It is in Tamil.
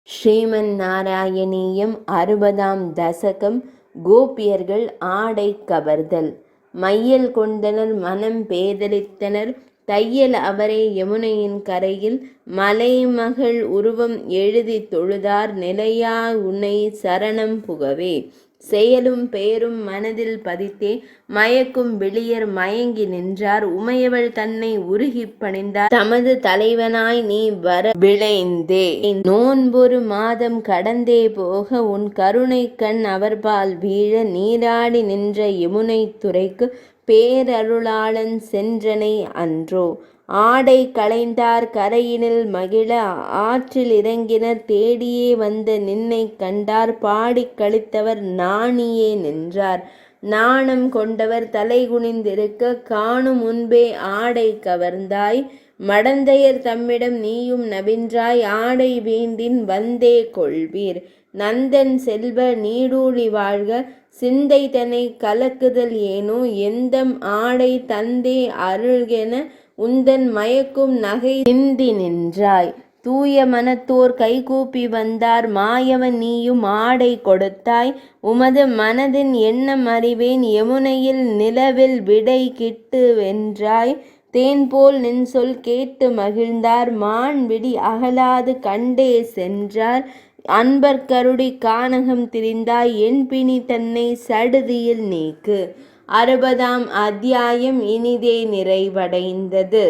ஸ்ரீமன் நாராயணீயம் 60ஆம் தசகம். கோபியர்கள் ஆடை கவர்தல். மையல் கொண்டனர் மனம் பேதலித்தனர் தையல் அவரே யமுனையின் கரையில் மலைமகள் உருவம் எழுதித் தொழுதார் நிலையா உன்னை சரணம் புகவே. செயலும் பெயரும் மனதில் பதித்தே மயக்கும் வெளியர் மயங்கி நின்றார் உமையவள் தன்னை உருகிப் பணிந்தார் தமது தலைவனாய் நீ வர விளைந்தே. நோன்பொரு மாதம் கடந்தே போக உன் கருணை கண் அவர்பால் வீழ நீராடி நின்ற யமுனை துறைக்கு பேரருளாளன் சென்றனை அன்றோ. ஆடை களைந்தார் கரையினில் மகிழ ஆற்றில் இறங்கினர் தேடியே வந்த நின்னை கண்டார் பாடிக் களித்தவர் நாணியே நின்றார் நாணம் கொண்டவர் தலைகுனிந்திருக்க காணும் முன்பே ஆடை கவர்ந்தாய் மடந்தையர் தம்மிடம் நீயும் நவின்றாய் ஆடை வேண்டின் வந்தே கொள்வீர். நந்தன் செல்வ நீடூழி வாழ்க சிந்தை தன்னை கலக்குதல் ஏனோ எந்தம் ஆடை தந்தே அருள்கென உந்தன் மயக்கும் நகை சிந்தி நின்றாய். தூய மனத்தோர் கைகூப்பி வந்தார் மாயவன் நீயும் ஆடை கொடுத்தாய் உமது மனதின் எண்ணம் அறிவேன் யமுனையில் நிலவில் விடை கிட்டு வென்றாய். தேன்போல் நின் சொல் கேட்டு மகிழ்ந்தார் மான்விழி அகலாது கண்டே சென்றார் அன்பர் கருடி கானகம் திரிந்தாய் என் பிணி தன்னை சடுதியில் நீக்கு. 60ஆம் அத்தியாயம் இனிதே நிறைவடைந்தது.